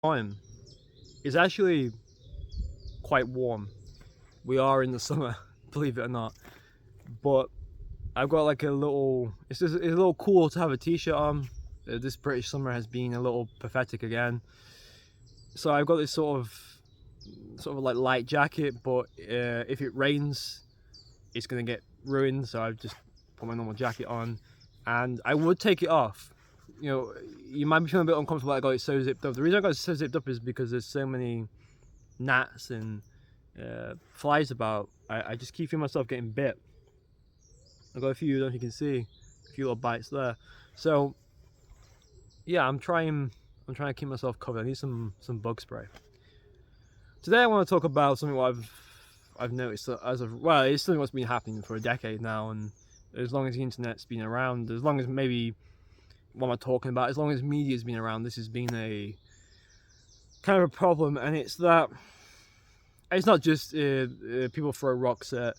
Time is actually quite warm. We are in the summer, believe it or not. But I've got like a little. It's a little cool to have a t-shirt on. This British summer has been a little pathetic again. So I've got this sort of like light jacket, but if it rains, it's gonna get ruined. So I've just put my normal jacket on, and I would take it off. You know, you might be feeling a bit uncomfortable. I got it so zipped up. The reason I got it so zipped up is because there's so many gnats and flies about. I just keep feeling myself getting bit. I've got a few, I don't know if you can see, a few little bites there. So yeah, I'm trying to keep myself covered. I need some bug spray. Today I want to talk about something what I've noticed as of, well, it's something what's been happening for a decade now, and as long as the internet's been around, as long as maybe what am I talking about, as long as media's been around, this has been a kind of a problem, and it's that it's not just people throw rocks at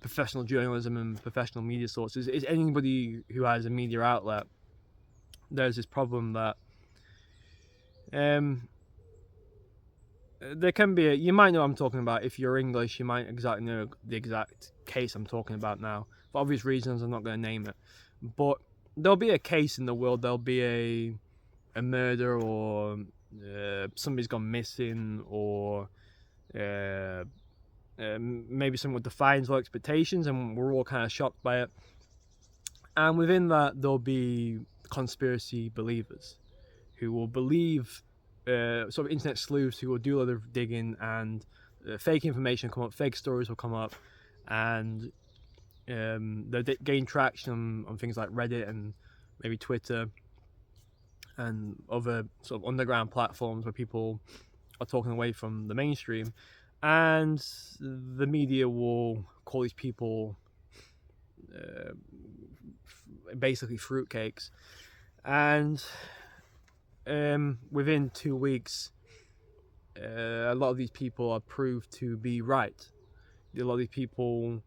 professional journalism and professional media sources. It's anybody who has a media outlet. There's this problem that there can be you might know what I'm talking about. If you're English, you might exactly know the exact case I'm talking about now. For obvious reasons, I'm not going to name it. But there'll be a case in the world. There'll be a murder, or somebody's gone missing, or maybe someone defines our expectations, and we're all kind of shocked by it. And within that, there'll be conspiracy believers who will believe sort of internet sleuths who will do a lot of digging, and fake information will come up, fake stories will come up, and they'll gain traction on things like Reddit and maybe Twitter and other sort of underground platforms where people are talking away from the mainstream, and the media will call these people basically fruitcakes, and within 2 weeks, a lot of these people are proved to be right. A lot of these people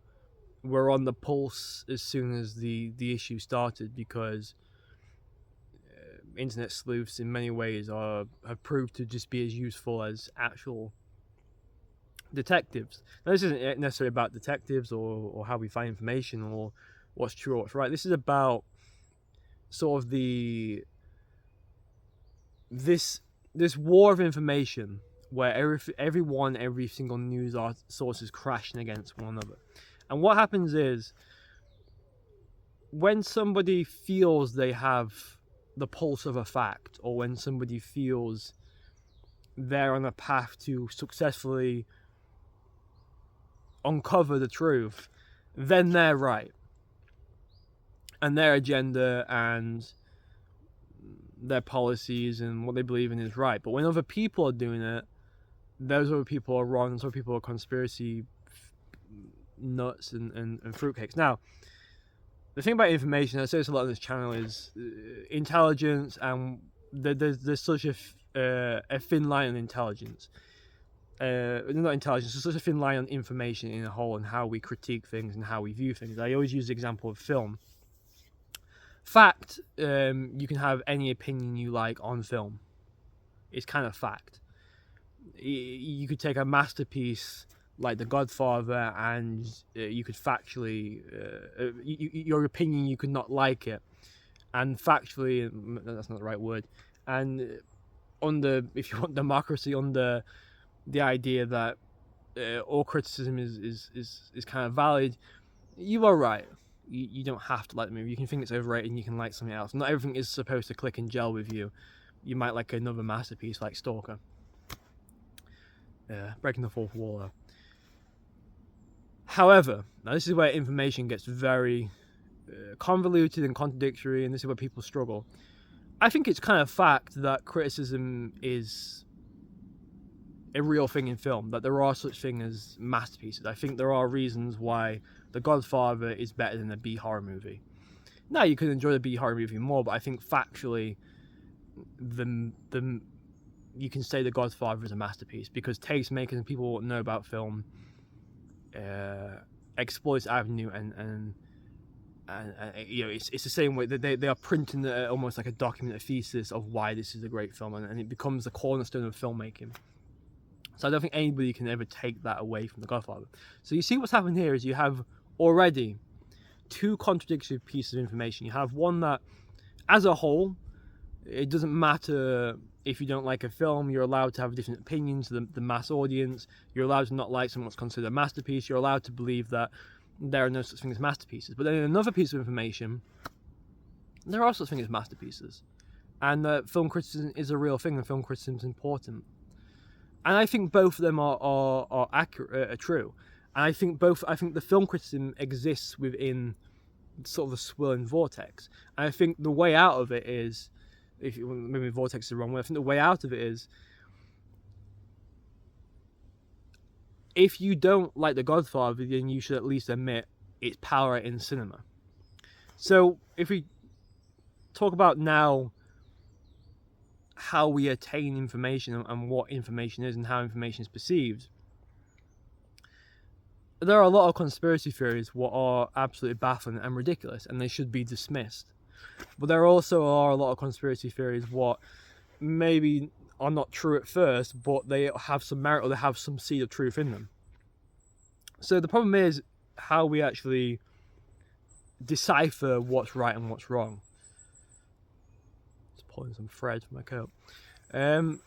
were on the pulse as soon as the issue started, because internet sleuths in many ways have proved to just be as useful as actual detectives. Now, this isn't necessarily about detectives or how we find information or what's true or what's right. This is about sort of this war of information where every single news source is crashing against one another. And what happens is, when somebody feels they have the pulse of a fact, or when somebody feels they're on a path to successfully uncover the truth, then they're right. And their agenda and their policies and what they believe in is right. But when other people are doing it, those other people are wrong, those other people are conspiracy nuts and fruitcakes. Now, the thing about information, I say this a lot on this channel, is intelligence, and there's such a thin line on intelligence. Not intelligence, there's such a thin line on information in a whole, and how we critique things and how we view things. I always use the example of film. Fact, you can have any opinion you like on film. It's kind of fact. You could take a masterpiece like The Godfather, and you could factually, your opinion, you could not like it, and factually, that's not the right word, and if you want democracy, under the idea that all criticism is kind of valid, you are right. You don't have to like the movie. You can think it's overrated and you can like something else. Not everything is supposed to click and gel with you. You might like another masterpiece like Stalker. Breaking the fourth wall though. However, now this is where information gets very convoluted and contradictory, and this is where people struggle. I think it's kind of fact that criticism is a real thing in film, that there are such things as masterpieces. I think there are reasons why The Godfather is better than a B-horror movie. Now, you could enjoy the B-horror movie more, but I think factually, you can say The Godfather is a masterpiece, because tastemakers and people who know about film exploit this avenue and and you know, it's the same way that they are printing almost like a document, a thesis of why this is a great film, and it becomes the cornerstone of filmmaking. So I don't think anybody can ever take that away from The Godfather. So you see what's happened here is you have already two contradictory pieces of information. You have one that, as a whole, it doesn't matter if you don't like a film, you're allowed to have different opinions to the mass audience. You're allowed to not like something that's considered a masterpiece. You're allowed to believe that there are no such thing as masterpieces. But then in another piece of information, there are such things as masterpieces. And film criticism is a real thing, and film criticism is important. And I think both of them are accurate, are true. And I think the film criticism exists within sort of the swirling vortex. And I think the way out of it is, maybe vortex is the wrong way, I think the way out of it is, if you don't like The Godfather, then you should at least admit its power in cinema. So if we talk about now how we attain information and what information is and how information is perceived, there are a lot of conspiracy theories what are absolutely baffling and ridiculous, and they should be dismissed. But there also are a lot of conspiracy theories what maybe are not true at first, but they have some merit, or they have some seed of truth in them. So the problem is how we actually decipher what's right and what's wrong. Just pulling some thread from my coat. And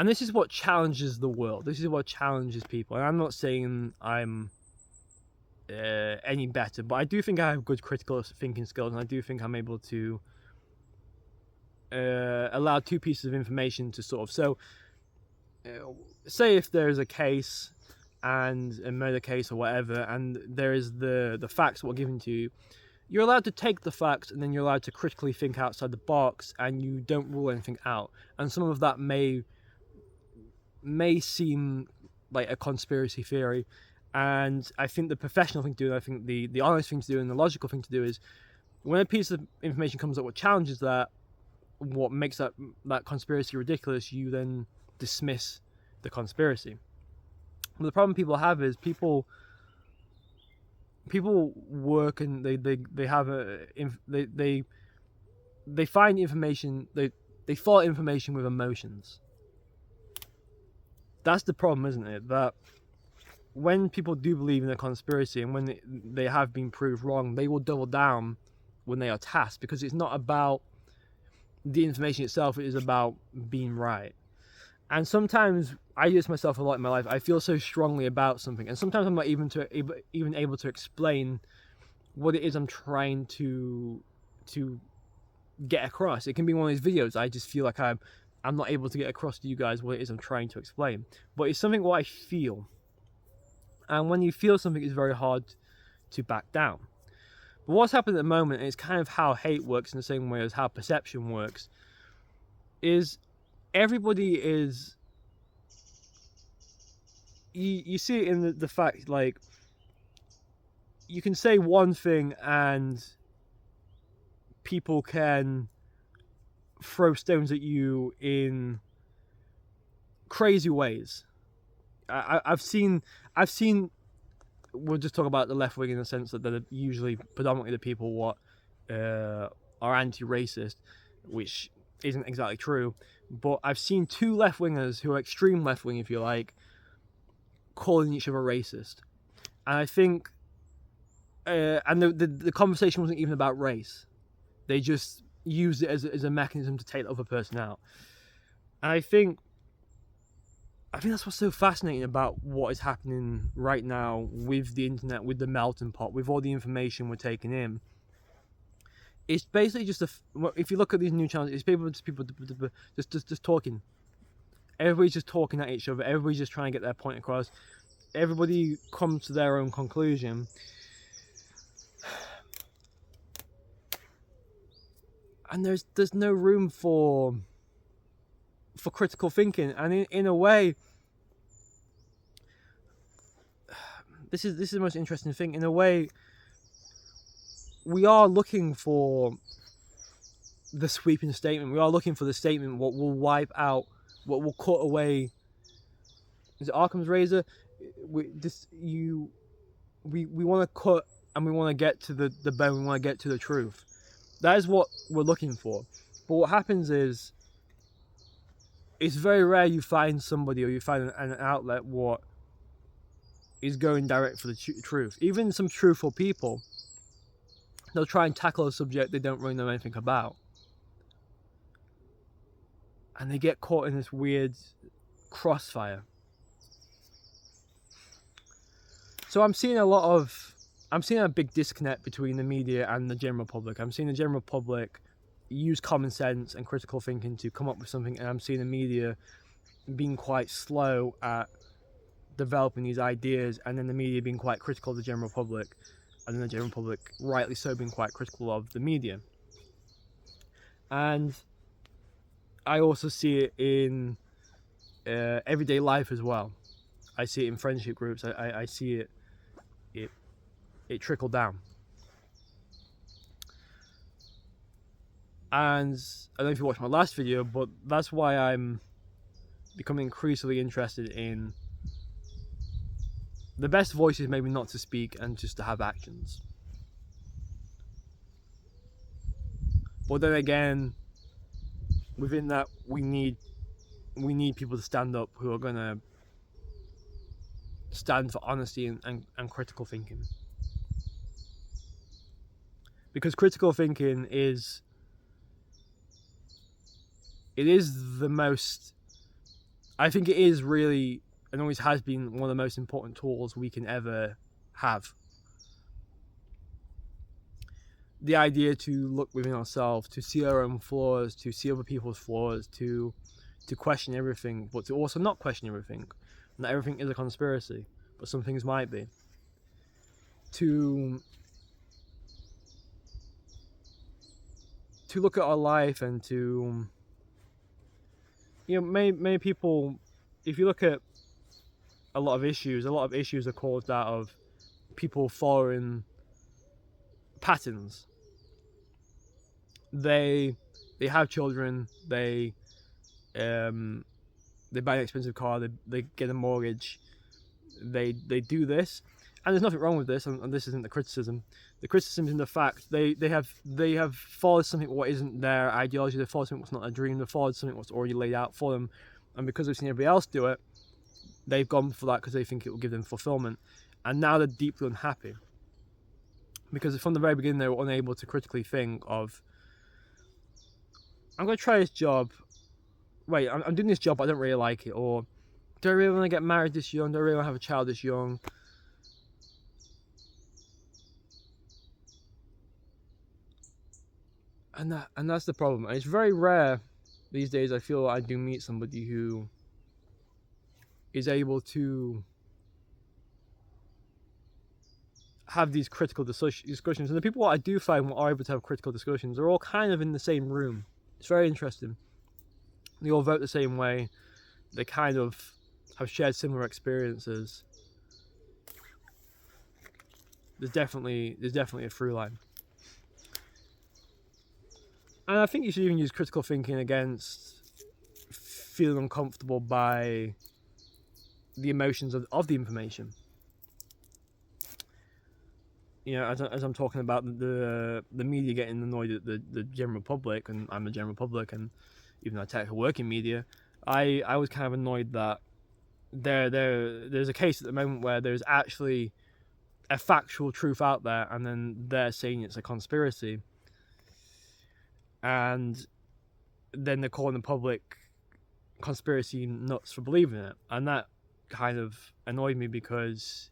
this is what challenges the world. This is what challenges people. And I'm not saying I'm any better, but I do think I have good critical thinking skills, and I do think I'm able to allow two pieces of information to sort of, so say if there's a case and a murder case or whatever, and there is the facts that were given to you, you're allowed to take the facts, and then you're allowed to critically think outside the box, and you don't rule anything out. And some of that may seem like a conspiracy theory, and I think the professional thing to do, and I think the honest thing to do, and the logical thing to do is, when a piece of information comes up what challenges that, what makes that conspiracy ridiculous, you then dismiss the conspiracy. But the problem people have is people work, and they have they find information, they follow information with emotions. That's the problem, isn't it? That when people do believe in a conspiracy, and when they have been proved wrong, they will double down when they are tasked, because it's not about the information itself, it is about being right. And sometimes I do this myself a lot in my life. I feel so strongly about something, and sometimes I'm not even able to explain what it is I'm trying to get across. It can be one of these videos. I just feel like I'm not able to get across to you guys what it is I'm trying to explain. But it's something what I feel. And when you feel something, it's very hard to back down. But what's happened at the moment, and it's kind of how hate works in the same way as how perception works, is everybody is... You see it in the fact, like, you can say one thing and people can throw stones at you in crazy ways. I've seen we'll just talk about the left wing in the sense that they're usually predominantly the people what are anti-racist, which isn't exactly true, but I've seen two left wingers who are extreme left wing, if you like, calling each other racist. And I think and the conversation wasn't even about race. They just used it as a mechanism to take the other person out. And I think that's what's so fascinating about what is happening right now with the internet, with the melting pot, with all the information we're taking in. It's basically just if you look at these new channels, it's people just talking. Everybody's just talking at each other. Everybody's just trying to get their point across. Everybody comes to their own conclusion. And there's no room for critical thinking. And in a way, this is the most interesting thing. In a way, we are looking for the sweeping statement. We are looking for the statement what will wipe out, what will cut away. Is it Occam's razor? We want to cut and we want to get to the bone, we want to get to the truth. That is what we're looking for. But what happens is, it's very rare you find somebody or you find an outlet what is going direct for the truth. Even some truthful people, they'll try and tackle a subject they don't really know anything about. And they get caught in this weird crossfire. So I'm seeing a big disconnect between the media and the general public. I'm seeing the general public use common sense and critical thinking to come up with something, and I'm seeing the media being quite slow at developing these ideas, and then the media being quite critical of the general public, and then the general public, rightly so, being quite critical of the media. And I also see it in everyday life as well. I see it in friendship groups. I see it trickle down. And I don't know if you watched my last video, but that's why I'm becoming increasingly interested in the best voice is maybe not to speak and just to have actions. But then again, within that, we need people to stand up who are going to stand for honesty and critical thinking. Because critical thinking is the most, I think it is really, and always has been, one of the most important tools we can ever have. The idea to look within ourselves, to see our own flaws, to see other people's flaws, to question everything, but to also not question everything. Not everything is a conspiracy, but some things might be. To look at our life and to, many people, if you look at a lot of issues are caused out of people following patterns. They have children, they buy an expensive car, they get a mortgage, they do this, and there's nothing wrong with this, and this isn't the criticism. The criticism is in the fact they have followed something what isn't their ideology, they followed something what's not a dream, they followed something what's already laid out for them, and because they've seen everybody else do it, they've gone for that because they think it will give them fulfillment, and now they're deeply unhappy because from the very beginning they were unable to critically think of, I'm going to try this job, wait, I'm doing this job but I don't really like it, or do I really want to get married this young, do I really want to have a child this young? And that's the problem. And it's very rare these days, I feel, I do meet somebody who is able to have these critical discussions. And the people I do find who are able to have critical discussions are all kind of in the same room. It's very interesting. They all vote the same way. They kind of have shared similar experiences. There's definitely a through line. And I think you should even use critical thinking against feeling uncomfortable by the emotions of the information. As I'm talking about the media getting annoyed at the general public, and I'm the general public, and even though I technically work in media, I was kind of annoyed that there's a case at the moment where there's actually a factual truth out there, and then they're saying it's a conspiracy. And then they're calling the public conspiracy nuts for believing it, and that kind of annoyed me because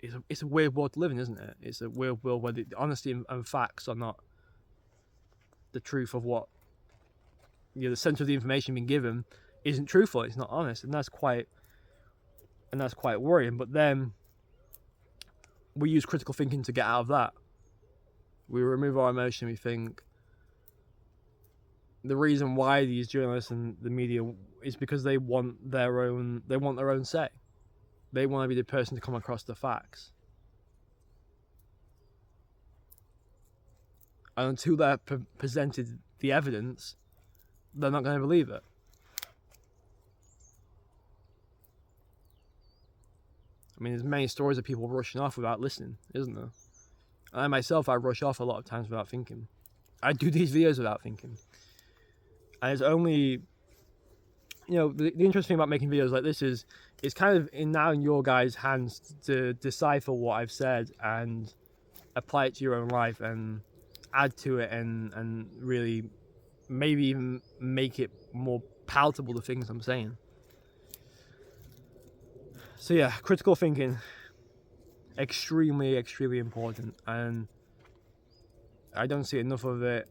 it's a weird world to live in, isn't it? It's a weird world where the honesty and facts are not the truth of what, the center of the information being given isn't truthful. It's not honest, and that's quite worrying. But then we use critical thinking to get out of that. We remove our emotion. We think the reason why these journalists and the media is because they want their own say. They want to be the person to come across the facts. And until they're presented the evidence, they're not going to believe it. I mean, there's many stories of people rushing off without listening, isn't there? I myself, I rush off a lot of times without thinking. I do these videos without thinking. And it's only, the interesting thing about making videos like this is it's kind of now in your guys' hands to decipher what I've said and apply it to your own life and add to it and really maybe even make it more palatable, the things I'm saying. So yeah, critical thinking, extremely, extremely important, and I don't see enough of it.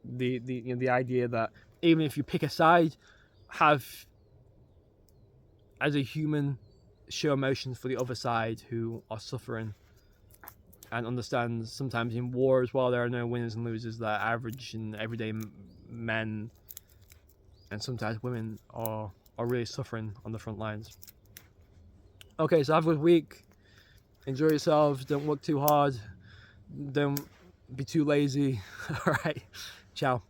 The idea that even if you pick a side, have, as a human, show emotions for the other side who are suffering, and understand sometimes in war as well there are no winners and losers, that average and everyday men and sometimes women are really suffering on the front lines. Okay, so have a good week. Enjoy yourselves. Don't work too hard. Don't be too lazy. All right. Ciao.